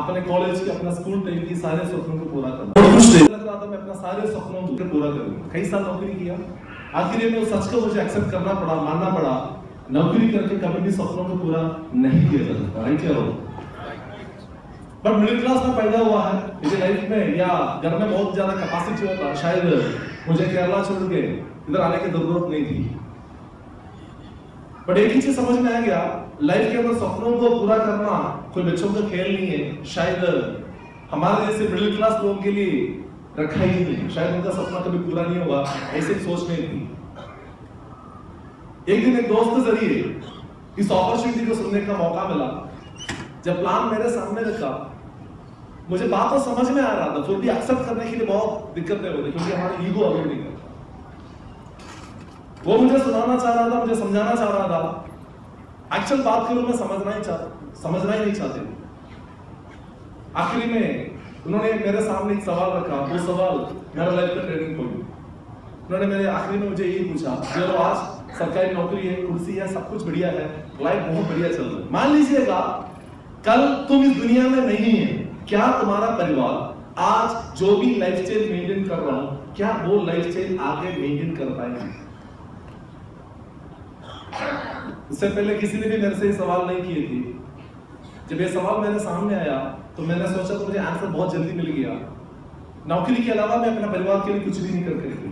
अपने कॉलेज के अपना स्कूल टाइम की सारे सपनों को पूरा करना, और कुछ नहीं लग रहा था मैं अपना सारे सपनों को पूरा करूंगा। कई साल नौकरी किया, आखिर में उस सच को मुझे एक्सेप्ट करना पड़ा, मानना पड़ा, नौकरी करके कभी भी सपनों को पूरा नहीं किया जा सकता, राइट या रॉन्ग? बट मिडिल क्लास में पैदा हुआ है, मेरी लाइफ में या घर में बहुत ज्यादा कैपेसिटी होता, शायद मुझे केरला छोड़ के इधर आने की जरूरत नहीं थी। बट एक ही चीज समझ में आ गया, लाइफ के अंदर सपनों को पूरा करना कोई बच्चों का खेल नहीं है, शायद हमारे जैसे मिडिल क्लास लोगों के लिए रखा ही नहीं, शायद उनका सपना कभी पूरा नहीं होगा, ऐसे सोच नहीं थी। एक दिन एक दोस्त के जरिए इस अपॉर्चुनिटी को सुनने का मौका मिला। जब प्लान मेरे सामने रखा, मुझे बात तो समझ में आ रहा था, फिर भी एक्सेप्ट करने के लिए बहुत दिक्कतें हो रही, क्योंकि हमारा ईगो अलाउ नहीं करता। वो मुझे सुनाना चाह रहा था, मुझे समझाना चाह रहा था, एक्चुअल बात करूं मैं समझना ही नहीं चाहते। आखिरी में उन्होंने मेरे सामने एक सवाल रखा, वो सवाल मेरा लाइफ का ट्रेनिंग पॉइंट। उन्होंने मेरे आखिरी में मुझे यही पूछा, जो आज सरकारी नौकरी है, कुर्सी है, सब कुछ बढ़िया है, लाइफ बहुत बढ़िया चल रहा है, मान लीजिएगा कल तुम इस दुनिया में नहीं है, क्या तुम्हारा परिवार आज जो भी लाइफस्टाइल मेंटेन कर रहा हूं, क्या वो लाइफस्टाइल आगे मेंटेन कर पाएंगे? इससे पहले किसी ने भी मेरे से सवाल नहीं किए थे। जब ये सवाल मेरे सामने आया तो मैंने सोचा तो मुझे आंसर बहुत जल्दी मिल गया। नौकरी के अलावा मैं अपने परिवार के लिए कुछ भी नहीं कर सकती।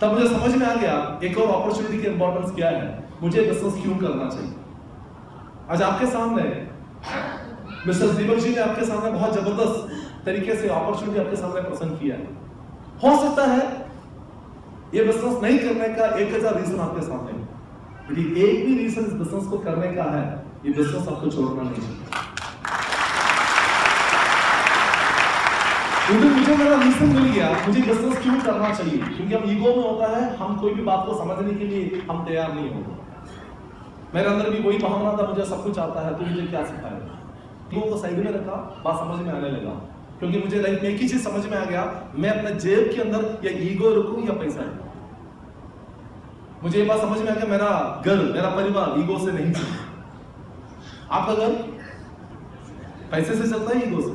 तब मुझे समझ में आ गया एक और अपॉर्चुनिटी की इंपॉर्टेंस क्या है, मुझे बिजनेस क्यों करना चाहिए। आज आपके सामने मिस्टर दीपक जी ने आपके सामने बहुत जबरदस्त तरीके से अपॉर्चुनिटी आपके सामने प्रेजेंट किया है। हो सकता है ये बिजनेस नहीं करने का 1000 रीजन आपके सामने है, लेकिन एक भी रीजन इस बिजनेस को करने का है, ये बिजनेस आपको छोड़ना नहीं चाहिए। मुझे मेरा रीजन मिल गया, मुझे बिजनेस क्यों करना चाहिए, क्योंकि हम ईगो में होता है, हम कोई भी बात को समझने के लिए हम तैयार नहीं होते। मेरे अंदर भी वही भावना था, मुझे सब कुछ आता है तो मुझे क्या सिखाएगा। ईगो को साइड में रखा, बात समझ में आने लगा, क्योंकि मुझे लाइफ में एक ही चीज समझ में आ गया, मैं अपने जेब के अंदर या ईगो रखूं या पैसा रखूं। मुझे ये बात समझ में आ गया, मेरा घर, मेरा परिवार ईगो से नहीं चलता। आपका घर पैसे से चलता है, ईगो से?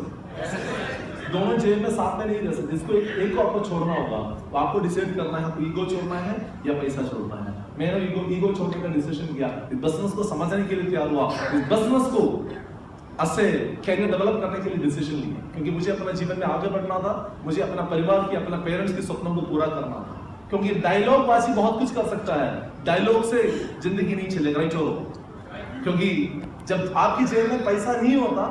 दोनों जेब में साथ में नहीं रह सकते, इसको एक को आपको छोड़ना होगा। तो आपको डिसाइड करना है, आपको ईगो छोड़ना है या पैसा छोड़ना है। मैंने ईगो छोड़ने का डिसीजन किया, इस बिजनेस को समझने के लिए तैयार हुआ, इस बिजनेस को अच्छे कैरियर डेवलप करने के लिए डिसीजन लिया, क्योंकि मुझे अपने जीवन में आगे बढ़ना था, मुझे अपना परिवार की, अपना पेरेंट्स के सपनों को पूरा करना था। क्योंकि डायलॉग बाजी बहुत कुछ कर सकता है, डायलॉग से जिंदगी नहीं चलेगा, राइट हो? क्योंकि जब आपकी जेब में पैसा नहीं होता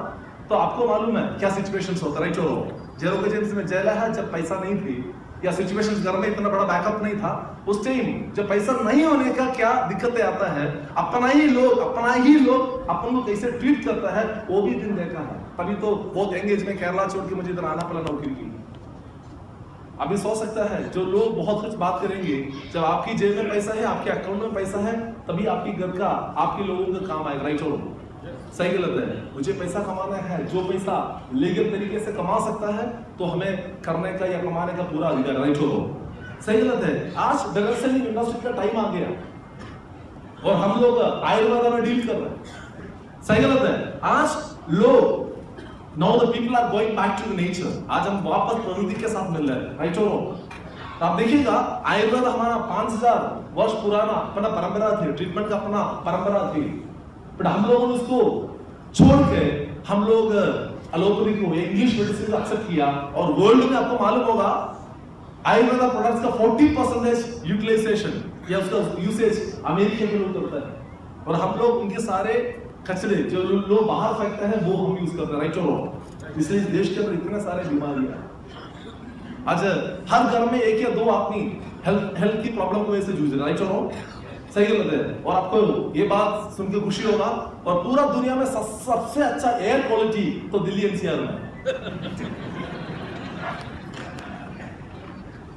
तो आपको मालूम है क्या सिचुएशंस होता है, राइट हो? जेरों के जेब में जेल है, जब पैसा नहीं थी या सिचुएशंस घर में इतना बड़ा बैकअप नहीं था, उस टाइम जब पैसा नहीं होने का क्या दिक्कतें आता है, अपना ही लोग अपन को कैसे ट्रीट करता है, वो भी दिन देखा है। तभी तो बहुत एंगेज में केरला छोड़ के मुझे इधर आना पड़ा नौकरी के लिए। अभी सोच सकता है जो लोग बहुत कुछ बात करेंगे, जब आपकी जेब में पैसा है, आपके अकाउंट में पैसा है, तभी आपकी घर का, आपके लोगों का काम आएगा, राइट हो? सही गलत है? मुझे पैसा कमाना है, जो पैसा लीगल तरीके से कमा सकता है तो हमें करने का या कमाने का पूरा अधिकार, राइट हो? सही गलत है? आज ड्रग सेलिंग इंडस्ट्री का टाइम आ गया और हम लोग आयुर्वेद में डील कर रहे हैं। सही गलत है? आज लोग now the people are going back to the nature, आज हम वापस प्रकृति के साथ मिल रहे हैं, राइट हो? तो आप देखिएगा आयुर्वेद हमारा 5000 वर्ष पुराना अपना परंपरा थी, ट्रीटमेंट का अपना परंपरा थी, बट हम लोगों ने उसको छोड़ के हम लोग एलोपैथी को, इंग्लिश मेडिसिन को एक्सेप्ट किया। और वर्ल्ड में आपको मालूम होगा आयुर्वेद प्रोडक्ट्स का 40% यूटिलाइजेशन या उसका यूसेज अमेरिका के लोग करता है, और हम लोग उनके सारे कचरे जो लोग बाहर फेंकते हैं वो हम यूज करते हैं, राइट हो? इसलिए देश के अंदर इतने सारे बीमारियां, आज हर घर में 1 या 2 आदमी हेल्थ की प्रॉब्लम की वजह से जूझ रहे, राइट हो? सही गलत है? और आपको ये बात सुन के खुशी होगा, और पूरा दुनिया में सबसे अच्छा एयर क्वालिटी तो दिल्ली एनसीआर में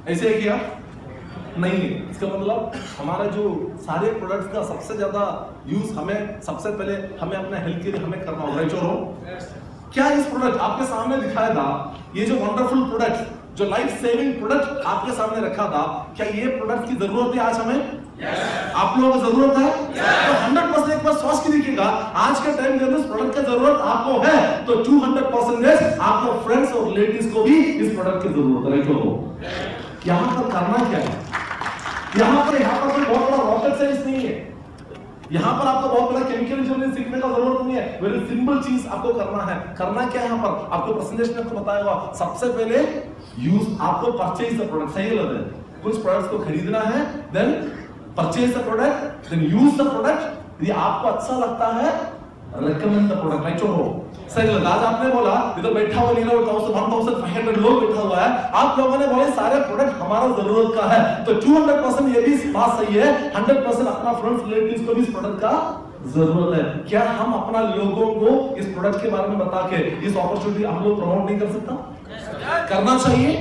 ऐसे है क्या? नहीं है। इसका मतलब हमारा जो सारे प्रोडक्ट्स का सबसे ज्यादा यूज हमें सबसे पहले अपने हेल्थ के लिए हमें करना होगा, राइट हो? क्या इस प्रोडक्ट आपके सामने दिखाया था, ये जो वंडरफुल प्रोडक्ट, जो लाइफ सेविंग प्रोडक्ट आपके सामने रखा था, क्या ये प्रोडक्ट की जरूरत है आज हमें? आप लोगों को जरूरत है? तो 100% बार सोच के देखिएगा, आज के टाइम के अंदर इस प्रोडक्ट की जरूरत आपको है तो 200% आपको फ्रेंड्स और रिलेटिव्स को भी इस प्रोडक्ट की जरूरत है। तो यहां पर करना क्या है, यहां पर कोई बहुत बड़ा रॉकेट साइंस नहीं है, यहां पर आपको बहुत बड़ा केमिकल इंजीनियरिंग सीखने का जरूरत नहीं है। वेरी सिंपल चीज आपको करना है। करना क्या है, यहां पर आपको प्रेजेंटेशन में आपको बताया हुआ, सबसे पहले यूज आपको परचेज द प्रोडक्ट। सही गलत है, कुछ प्रोडक्ट्स को खरीदना है, then purchase the product, then use the product. यदि आपको अच्छा लगता है रेकमेंड द प्रोडक्ट। राइट हो सही गलत। आज आपने बोला इधर बैठा हुआ नीला 1500 लोग बैठा हुआ है, आप लोगों ने बोले सारे प्रोडक्ट हमारा जरूरत का है, तो 200% ये भी बात सही है, 100% अपना फ्रेंड्स रिलेटिव्स को भी इस प्रोडक्ट का जरूरत है। क्या हम अपना लोगों को इस प्रोडक्ट के बारे में बता के इस अपॉर्चुनिटी हम लोग प्रमोट नहीं कर सकता? करना चाहिए।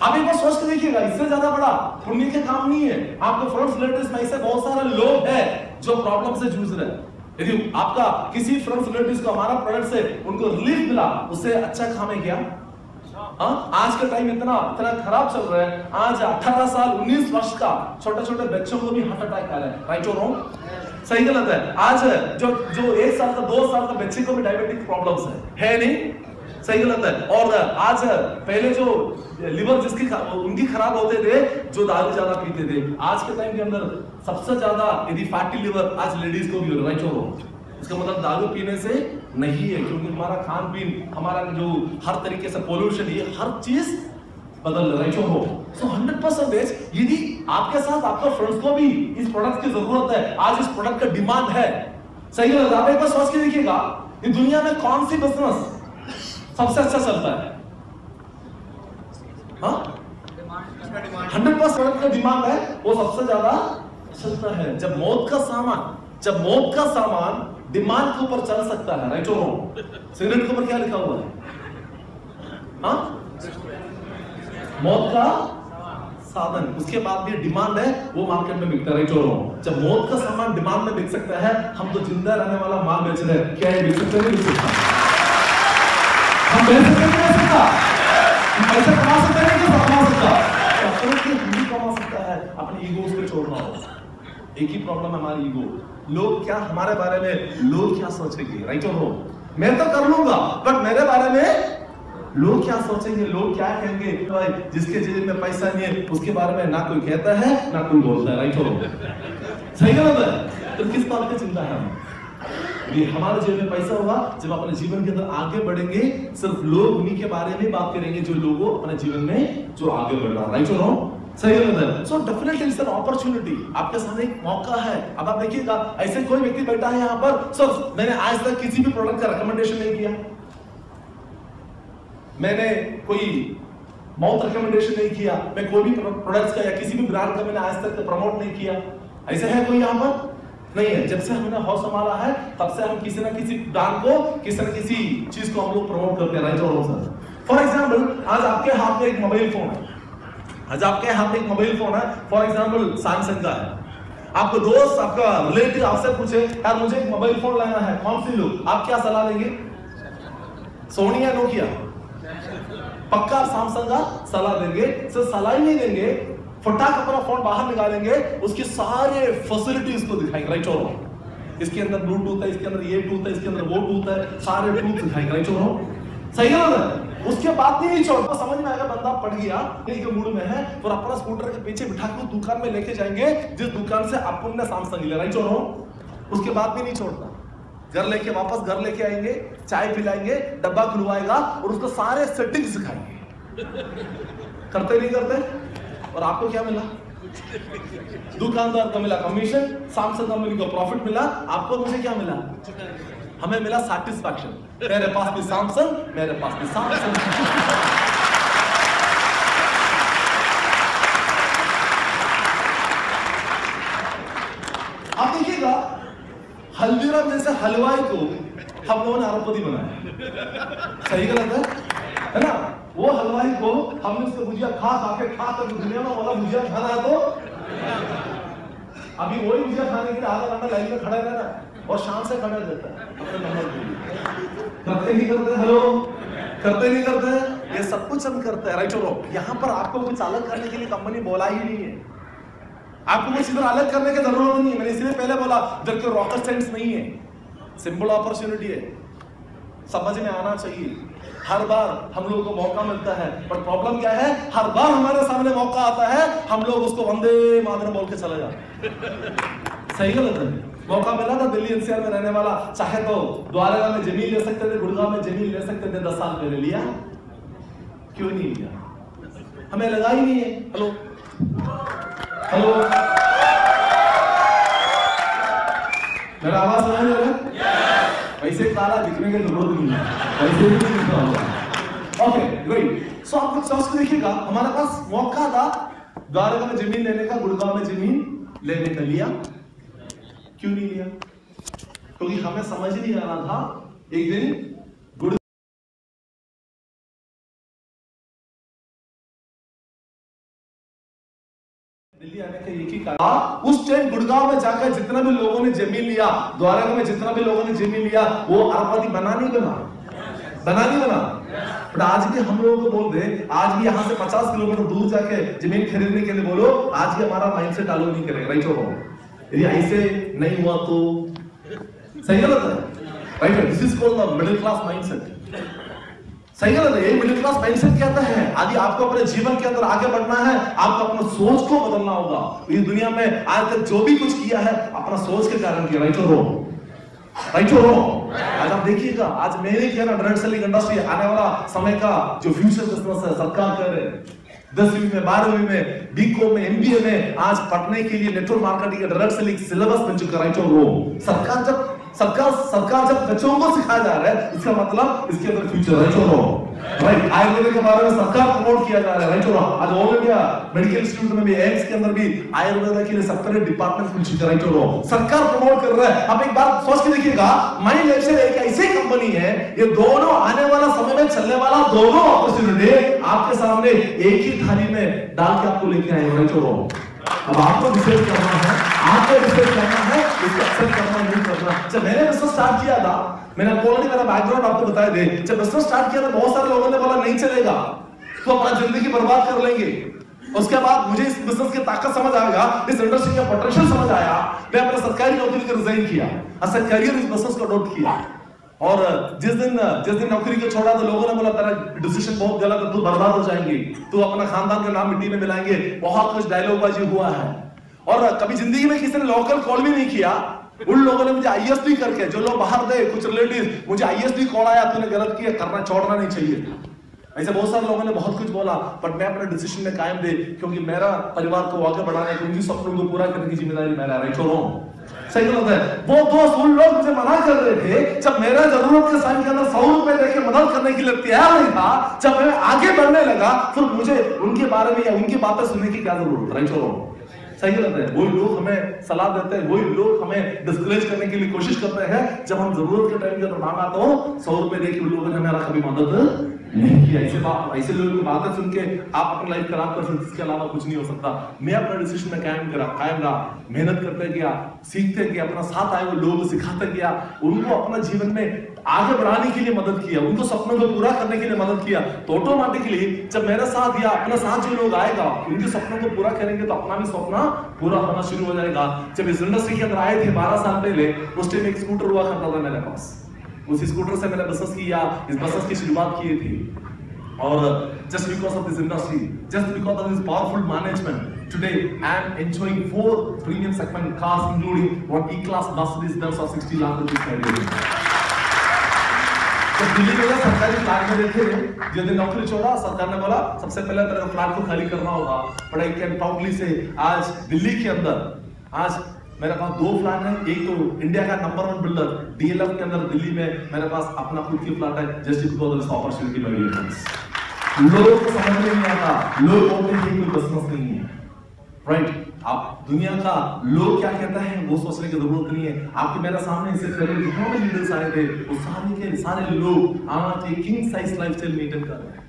अब एक बार सोच के देखिएगा, इससे ज्यादा बड़ा पुण्य का काम नहीं है। आपके फ्रेंड्स रिलेटिव्स में ऐसे बहुत सारे लोग हैं जो प्रॉब्लम से जूझ रहे हैं। यदि आपका किसी फ्रेंड्स रिलेटिव्स को हमारा प्रोडक्ट से उनको रिलीफ मिला, उससे अच्छा काम है क्या? आज का टाइम इतना खराब चल रहा है। आज 18 साल 19 वर्ष का छोटे छोटे बच्चों को भी हार्ट अटैक आ रहा है। राइट और रॉन्ग? सही गलत है। आज जो 1 साल का 2 साल का बच्चे को भी डायबिटिक प्रॉब्लम्स है नहीं? सही गलत है। और आज पहले जो लिवर जिसकी उनकी खराब होते थे, जो दारू ज्यादा पीते थे, आज के टाइम के अंदर सबसे ज्यादा यदि फैटी लिवर आज लेडीज को भी हो रहा है। इसका मतलब दारू पीने से नहीं है, क्योंकि हमारा खान पीन, हमारा जो हर तरीके से पोल्यूशन, ये हर चीज बदल रही हो। सो 100% यदि आपके साथ आपका फ्रेंड्स को भी इस प्रोडक्ट की जरूरत है, आज इस प्रोडक्ट का डिमांड है। सही गलत? आप एक बार सोच के देखिएगा, इस दुनिया में कौन सी बिजनेस सबसे अच्छा चलता है? 100% प्रोडक्ट का डिमांड है, वो सबसे ज्यादा चलता है। जब मौत का सामान डिमांड के ऊपर चल सकता है। राइट और रॉन्ग? सिगरेट के ऊपर क्या लिखा हुआ है? मौत का साधन, उसके बाद भी डिमांड है, वो मार्केट में बिकता है। राइट और रॉन्ग? जब मौत का सामान डिमांड में बिक सकता है, हम तो जिंदा रहने वाला माल बेच रहे हैं, क्या ये बिक सकते हैं? बिक सकता है। हम बेच सकते हैं, बेच सकता, पैसे कमा सकते हैं, नहीं कमा सकता, अपने कमा सकता है। अपने ईगो पे छोड़ना होगा। एक ही प्रॉब्लम है हमारी ईगो। लोग क्या हमारे बारे में, लोग क्या सोचेंगे? राइट और रॉन्ग? मैं तो कर लूंगा, बट मेरे बारे में लोग क्या सोचेंगे, लोग क्या कहेंगे? भाई जिसके जेब में पैसा नहीं है उसके बारे में ना कोई कहता है ना कोई बोलता है। राइट और रॉन्ग? सही गलत है? तो किस बात की चिंता है? ये हमारे जेब में पैसा होगा जब अपने जीवन के अंदर आगे बढ़ेंगे, सिर्फ लोग उन्हीं के बारे में बात करेंगे जो लोगों अपने जीवन में जो आगे बढ़ रहा है। राइट और रॉन्ग? सही है। So definitely it's an opportunity, आपके सामने एक मौका है। अब आप देखिएगा, ऐसे कोई व्यक्ति बैठा है यहाँ पर, सर मैंने आज तक किसी भी प्रोडक्ट का रिकमेंडेशन नहीं किया, मैंने कोई माउथ रिकमेंडेशन नहीं किया, मैं कोई भी प्रोडक्ट्स का या किसी भी ब्रांड का मैंने आज तक प्रमोट नहीं किया, ऐसे है कोई यहाँ पर? नहीं है। जब से हमने हाउस संभाला है तब से हम किसी ना किसी ब्रांड को, किसी ना किसी चीज को हम लोग प्रमोट करते हैं। राइट और रॉन्ग सर? फॉर एग्जाम्पल, आज आपके हाथ में एक मोबाइल फोन है, फॉर एग्जाम्पल सैमसंग का है। आपको दोस्त, आपका रिलेटिव आपसे पूछे यार मुझे एक मोबाइल फोन लेना है, कौन सी लूं? आप क्या सलाह देंगे? सोनी या नोकिया? पक्का आप सैमसंग का सलाह देंगे। सिर्फ सलाह ही नहीं देंगे, फटाक अपना फोन बाहर निकालेंगे, उसके सारे फैसिलिटीज को दिखाएंगे। राइट और रॉन्ग? इसके अंदर ब्लूटूथ है, इसके अंदर ये टूथ है, इसके अंदर वो टूथ है, सारे टूथ दिखाएंगे। राइट और रॉन्ग? सही है। उसके बाद भी नहीं छोड़ता, समझ में आएगा बंदा पड़ गया, के मूड में है, और अपना स्कूटर के पीछे बिठा के दुकान में लेके जाएंगे जिस दुकान से अपन ने सैमसंग लिया। राइट और रॉन्ग? उसके बाद भी नहीं छोड़ता, घर लेके वापस घर लेके आएंगे, चाय पिलाएंगे, डब्बा खुलवाएगा और उसको सारे सेटिंग्स सिखाएंगे। करते नहीं करते? और आपको क्या मिला? दुकानदार को मिला कमीशन, सैमसंग कंपनी को प्रॉफिट मिला, आपको मुझे क्या मिला? हमें मिला सैटिस्फैक्शन। मेरे पास भी सैमसंग, मेरे पास भी सैमसंग। आप देखिएगा, हल्दीराम जैसे हलवाई को हम लोगों ने अरबपति बनाया। सही गलत है ना? वो हलवाई को हमने उसको भुजिया खा कर दुनिया में बोला भुजिया खाना है तो अभी वही भुजिया खाने के लिए आधा घंटा लाइन में खड़ा रहना और शाम से खड़ा रहता है अपने नंबर के। करते नहीं करते? हेलो, करते नहीं करते? ये सब कुछ हम करते हैं। राइट और रॉन्ग? यहाँ पर आपको कुछ अलग करने के लिए कंपनी बोला ही नहीं है। आपको कुछ इधर अलग करने की जरूरत नहीं है। मैंने इसलिए पहले बोला इधर कोई रॉकेट साइंस नहीं है, सिंपल अपॉर्चुनिटी है, समझ में आना चाहिए। हर बार हम लोगों को मौका मिलता है, पर प्रॉब्लम क्या है, हर बार हमारे सामने मौका आता है हम लोग उसको वंदे मातरम बोल के चले जाते। सही गलत है? मौका मिला था दिल्ली एनसीआर में रहने वाला, चाहे तो द्वारका में जमीन ले सकते थे, गुड़गांव में जमीन ले सकते थे, 10 साल पहले लिया, क्यों नहीं लिया? हमें लगा ही नहीं है। हेलो हेलो, मेरा आवाज सुनाई दे रहा है? वैसे काला दिखने की जरूरत नहीं है, वैसे भी नहीं दिखता होगा। Okay great. सो आप लोग सोच के देखिएगा, हमारे पास मौका था द्वारका में जमीन लेने का, गुड़गांव में जमीन लेने का, लिया क्यों नहीं लिया? क्योंकि हमें समझ नहीं आ रहा था एक दिन दिल्ली आने का एक ही कारण, उस टाइम गुड़गांव में जाकर जितना भी लोगों ने जमीन लिया, द्वारका में जितना भी लोगों ने जमीन लिया, वो अरबपति बना नहीं बना? बट आज भी हम लोगों को बोल दे, आज भी यहाँ से 50 किलोमीटर दूर जाके जमीन खरीदने के लिए बोलो, आज भी हमारा माइंडसेट अलाउ नहीं करेगा, राइट हो? यदि ऐसे नहीं हुआ तो सही गलत है, right? This is called the middle class mindset. सही गलत है? ये मिडिल क्लास माइंडसेट कहता है आदि आपको अपने जीवन के अंदर आगे बढ़ना है, आपको अपना सोच को बदलना होगा। इस दुनिया में आज तक जो भी कुछ किया है अपना सोच के कारण किया, राइट हो? राइट हो? आज आप देखिएगा, आज मैंने किया ना, डायरेक्ट सेलिंग इंडस्ट्री आने वाला समय का जो फ्यूचर बिजनेस है, सरकार कर रहे हैं 10वीं में, 12वीं में, बीकॉम में, एमबीए में आज पढ़ने के लिए नेटवर्क मार्केटिंग का डायरेक्ट सेलिंग सिलेबस बन चुका है, राइट हो? सरकार जब बच्चों को सिखाया जा रहा है, इसका मतलब इसके अंदर फ्यूचर, राइट हो? राइट। आयुर्वेद के बारे में सरकार प्रमोट किया जा रहा है, राइट हो? आज ऑल इंडिया मेडिकल इंस्टीट्यूट में भी, एम्स के अंदर भी आयुर्वेद के लिए सेपरेट डिपार्टमेंट खुल चुका है, राइट हो? सरकार प्रमोट कर रहा है। अब एक बात सोच के देखिएगा, माइंड लाइफस्टाइल एक ऐसी कंपनी है, ये दोनों आने वाला समय में चलने वाला दोनों अपॉर्चुनिटी आपके सामने एक ही थाली में डाल के आपको लेके आए, राइट हो? अब आपको डिसाइड करना है, आपको डिसाइड करना है इसको एक्सेप्ट करना नहीं करना। जब मैंने बिजनेस स्टार्ट किया था, मैंने ऑलरेडी मेरा बैकग्राउंड आपको बताया दे, जब बिजनेस स्टार्ट किया था बहुत सारे लोगों ने बोला नहीं चलेगा, तो अपना जिंदगी बर्बाद कर लेंगे। उसके बाद मुझे इस बिजनेस की ताकत समझ आएगा, इस इंडस्ट्री का पोटेंशियल समझ आया, मैं अपना सरकारी नौकरी को रिजाइन किया, ऐसा करियर इस बिजनेस को अडॉप्ट किया। और जिस दिन नौकरी को छोड़ा तो लोगों ने बोला तेरा डिसीजन बहुत गलत है, तू बर्बाद हो जाएंगे, तू अपना खानदान का नाम मिट्टी में मिलाएंगे, बहुत कुछ डायलॉगबाजी हुआ है। और कभी जिंदगी में किसी ने लोकल कॉल भी नहीं किया। उन लोगों ने मुझे आईएसडी करके, जो लोग बाहर थे कुछ रिलेटिव, मुझे आईएसडी कॉल आया, तूने गलत किया, करना छोड़ना नहीं चाहिए था। ऐसे बहुत सारे लोगों ने बहुत कुछ बोला, बट मैं अपने डिसीजन में कायम थे, क्योंकि मेरा परिवार को आगे बढ़ाने, उनकी सपनों को पूरा करने की जिम्मेदारी मेरा, राइट हो? सही गलत है? वो दोस्त उन लोग मुझे मना कर रहे थे, जब मेरा जरूरत के समय के अंदर 100 रुपए देके मदद करने के लिए तैयार नहीं था, जब मैं आगे बढ़ने लगा फिर मुझे उनके बारे में या उनकी बातें सुनने की क्या जरूरत, राइट हो? सही गलत है? वही लोग हमें सलाह देते हैं, वही लोग हमें डिस्करेज करने के लिए कोशिश करते हैं, जब हम जरूरत के टाइम के अंदर मांगा तो 100 रुपए देके उन लोगों ने हमारा कभी मदद नहीं किया। ऐसे लोगों की बातें सुन के आप अपनी लाइफ खराब कर सकते, इसके अलावा कुछ नहीं हो सकता। मैं अपना डिसीजन में कायम रहा, मेहनत करते गया, सीखते गया, अपना साथ आए हुए लोगों को सिखाते गया, उनको अपना जीवन में आगे बढ़ाने के लिए मदद किया, उनको सपनों को पूरा करने के लिए मदद किया। तो ऑटोमेटिकली जब मेरा साथ दिया, अपना साथ जो लोग आएगा उनके सपनों को पूरा करेंगे तो अपना भी सपना पूरा होना शुरू हो जाएगा। जब इस इंडस्ट्री के अंदर आए थे 12 साल पहले, उस टाइम एक स्कूटर हुआ करता था मेरे पास, उस स्कूटर से मैंने बिजनेस किया, इस बिजनेस की शुरुआत की थी। और just because of this industry, just because of this powerful management, today I am enjoying 4 premium segment cars, including one E-Class Mercedes Benz of 60 lakh rupees per year. जब दिल्ली में सरकारी फ्लैट में देखे, जिस दिन नौकरी छोड़ा, सरकार ने बोला सबसे पहले तेरे फ्लैट को खाली करना होगा। बट आई कैन प्राउडली से आज दिल्ली के अंदर आज मेरे पास 2 फ्लैट है। एक तो इंडिया का नंबर 1 बिल्डर डीएलएफ के अंदर दिल्ली में मेरे पास अपना खुद की फ्लैट है, just because of this opportunity by unions. लोगों को समझ में नहीं आता, लोग बोलते हैं कोई बिजनेस नहीं है, राइट? आप दुनिया का लोग क्या कहता है वो सोचने की जरूरत नहीं है। आपके मेरे सामने इससे पहले जितने भी लीडर्स आए थे, वो सारे के सारे लोग आज एक किंग साइज लाइफस्टाइल मेंटेन कर रहे हैं।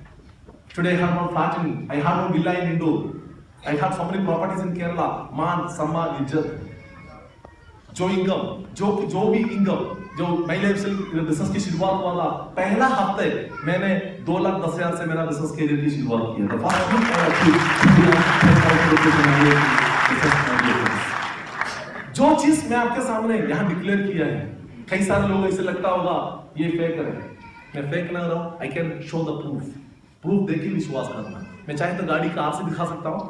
Today I have one flat in, I have one villa in Indore, I have so many properties in Kerala, मान सम्मान इज्जत, जो इनकम जो भी इनकम जो माय लाइफ से बिजनेस की शुरुआत हुआ था, पहला हफ्ते मैंने 2,10,000 से मेरा बिजनेस कैरियर की शुरुआत किया था। जो चीज मैं आपके सामने यहाँ डिक्लेयर किया है, कई सारे लोग ऐसे लगता होगा ये फेक है, मैं फेक ना रहा हूं, आई कैन शो द प्रूफ देके विश्वास करना। मैं चाहे तो गाड़ी कार से दिखा सकता हूँ,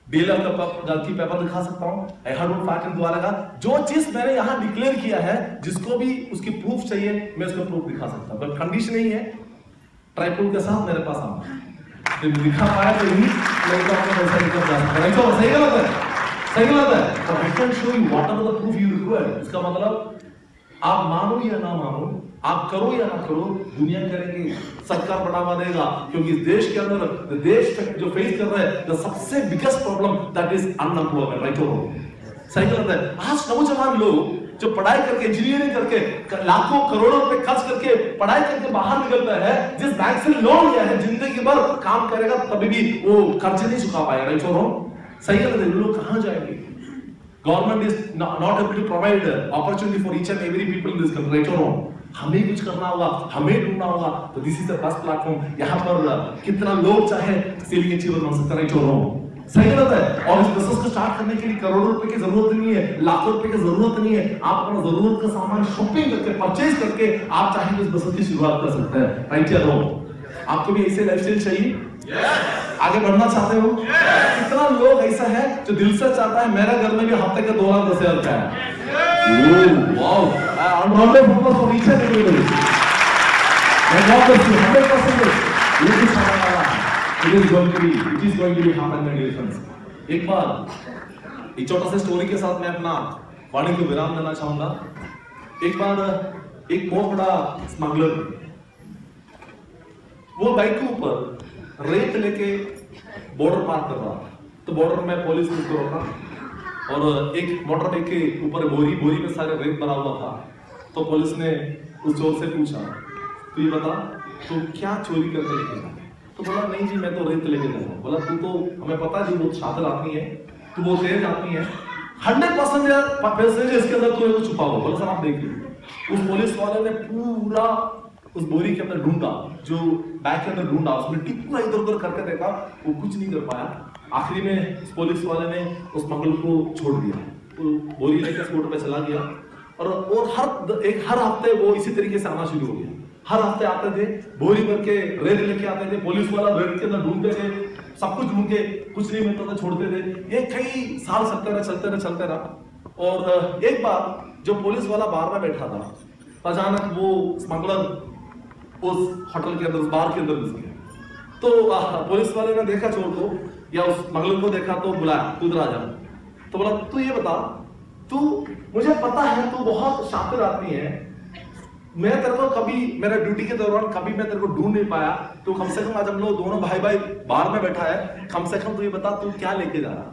डीएलएफ का की पेपर दिखा सकता हूँ, आई हर्ड फैक्ट द्वारा का जो चीज मैंने यहाँ डिक्लेयर किया है, जिसको भी उसकी प्रूफ चाहिए मैं उसका प्रूफ दिखा सकता हूँ, बट कंडीशन नहीं है ट्राइपॉड के साथ मेरे पास आना, तो दिखा पाया तो ही लड़का अपना पैसा निकल जाता है। सही गलत है, सही गलत है, तो I can show you what are the proof you require. इसका मतलब आप मानो या ना मानो, आप करो या ना करो, दुनिया करेंगे, सरकार बढ़ावा देगा, क्योंकि इस देश के अंदर देश जो फेस कर रहा है द सबसे biggest problem that is unemployment, right और सही गलत है। आज नौजवान लोग जो पढ़ाई करके इंजीनियरिंग करके लाखों करोड़ों रुपए खर्च करके पढ़ाई करके बाहर निकलता है, जिस बैंक से लोन लिया है जिंदगी भर काम करेगा तभी भी वो कर्ज नहीं चुका पाएगा, राइट और सही गलत है। लोग कहां जाएंगे? Government is not able to provide opportunity for each and every people in this country, right और हमें कुछ करना होगा, हमें ढूंढना होगा, तो this is the best platform. यहाँ पर कितना लोग चाहे सीलिंग अचीवर बन सकते हैं, राइट और सही गलत है। और इस बिजनेस को स्टार्ट करने के लिए करोड़ों रुपए की जरूरत नहीं है, लाखों रुपए की जरूरत नहीं है, आप अपना जरूरत का सामान शॉपिंग करके परचेज करके आप चाहे तो इस बिजनेस की शुरुआत कर सकते हैं, राइट या रॉन्ग? आपको भी ऐसे लाइफस्टाइल चाहिए? आगे बढ़ना चाहते हो? कितना लोग ऐसा है जो दिल से चाहता है मेरा घर में भी हफ्ते का 2,10,000 रुपया है। Wow, unrounded focus for each and every day. मैं बहुत खुश हूं, 100% ये भी सामने वाला है। It is going to be happen, my dear friends. एक बार एक छोटा सा स्टोरी के साथ मैं अपना वाणी को विराम देना चाहूंगा। एक बार एक बहुत बड़ा स्मगलर वो बाइक के ऊपर रेत लेके बॉर्डर पार कर रहा, तो बॉर्डर में पुलिस उसको रोका और एक मोटर बाइक के ऊपर बोरी में सारे रेत भरा हुआ था। तो पुलिस ने उस चोर से पूछा, तू ये बता तू क्या चोरी करके लेके गया? तो बोला नहीं जी मैं तो रेत लेके जा रहा हूँ। बोला तू तो हमें पता जी बहुत शातिर आदमी है, तू बहुत तेज आदमी है, 100% पैसे इसके अंदर तू छुपा हुआ। बोला सर आप देखिए। उस पुलिस वाले ने पूरा उस बोरी के अंदर ढूंढा, जो बैग के अंदर ढूंढा, उसमें कितना इधर उधर करके देखा, वो कुछ नहीं कर पाया। आखिरी में पुलिस वाले ने उस स्मगलर को छोड़ दिया, तो बोरी लेकर स्कूटर पे चला गया और हर हफ्ते वो इसी तरीके से आना शुरू हो गया। हर हफ्ते आते थे, बोरी भर के रेत लेके आते थे, पुलिस वाला रेत के अंदर ढूंढते थे, सब कुछ ढूंढ के कुछ नहीं मिलता था छोड़ते थे। ये कई साल चलते रहा और एक बार जो पुलिस वाला बार में बैठा था, अचानक वो स्मगलर उस होटल के अंदर, उस बार के अंदर घुस गया। तो पुलिस वाले ने देखा चोर को या उस स्मगलर को देखा तो बुलाया, तू इधर आ जा। तो बोला तू ये बता, तू मुझे पता है तू बहुत शातिर आदमी है, मैं तेरे को कभी मेरा ड्यूटी के दौरान कभी मैं तेरे को ढूंढ नहीं पाया, तो कम से कम आज हम लोग दोनों भाई बाहर में बैठा है, कम से कम तू ये बता तू क्या लेके जा रहा?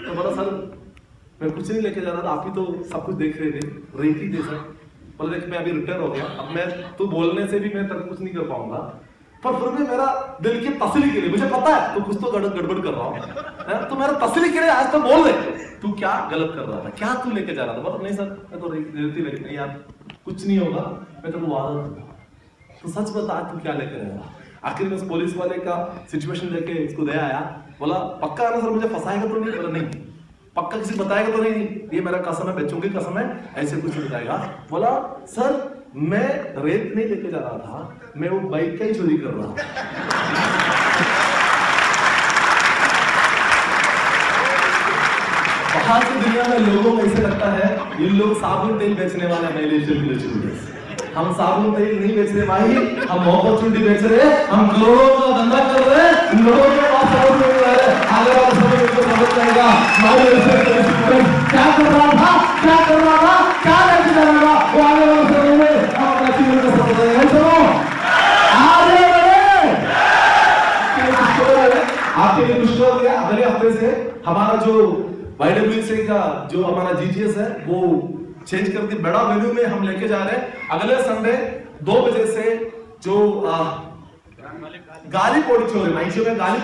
तो बोला सर मैं कुछ नहीं लेके जा रहा था, आप ही तो सब कुछ देख रहे थे, रेत ही थे सर। बोला देख मैं अभी रिटायर हो गया, अब मैं तू बोलने से भी मैं तेरे कुछ नहीं कर पाऊंगा, पर फिर भी मेरा दिल की तसल्ली के लिए, मुझे पता है तू कुछ तो गड़बड़ कर रहा हूँ, तो मेरा तसल्ली के लिए आज तो बोल दे तू क्या गलत कर रहा था, क्या तू लेके जा रहा था? बोला नहीं सर मैं तो रेती लेके, नहीं यार कुछ नहीं होगा, मैं तेरे को वादा दूंगा, तो सच बता तू क्या लेकर आया? आखिर में उस पुलिस वाले का सिचुएशन देखे उसको दया आया, बोला पक्का ना सर मुझे फंसाएगा तो नहीं? बोला नहीं पक्का किसी बताएगा तो नहीं? ये मेरा कसम है, बच्चों की कसम है, ऐसे कुछ नहीं बताएगा। बोला सर मैं रेत नहीं लेके जा रहा था, मैं वो बाइक का ही चोरी कर रहा था। बाहर की दुनिया में लोगों को ऐसे लगता है ये लोग साबुन तेल बेचने वाले हैं, हम साबुन तेल नहीं बेच रहे भाई, हम अपॉर्चुनिटी बेच रहे हैं, हम करोड़ों का धंधा कर रहे हैं, लोगों के पास समझ में आ रहा है, आगे वाला समय को समझ जाएगा क्या कर रहा था, क्या कर रहा था, क्या लेके जा रहा था, वो आगे वाला समय में हम अपना जीवन को समझ जाएगा। चलो आगे बढ़े। आपके लिए खुश हो गया, अगले हफ्ते से हमारा जो YWCA का जो हमारा GGS है वो चेंज करके बड़ा वेन्यू में हम लेके जा रहे हैं। अगले संडे 2 बजे से जो गालिब ऑडिटोरियम, आईसीयू में गालिब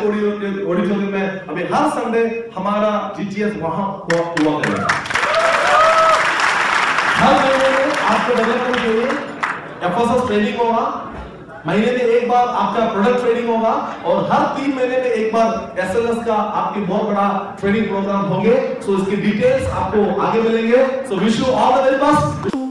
ऑडिटोरियम में अभी हर संडे हमारा GGS वहां हुआ करेगा। हर महीने में आपको डेवलपमेंट के लिए FSS ट्रेनिंग होगा, महीने में एक बार आपका प्रोडक्ट ट्रेनिंग होगा और हर 3 महीने में एक बार एसएलएस का आपके बहुत बड़ा ट्रेनिंग प्रोग्राम होंगे। सो इसकी डिटेल्स आपको आगे मिलेंगे। So wish you all the very best.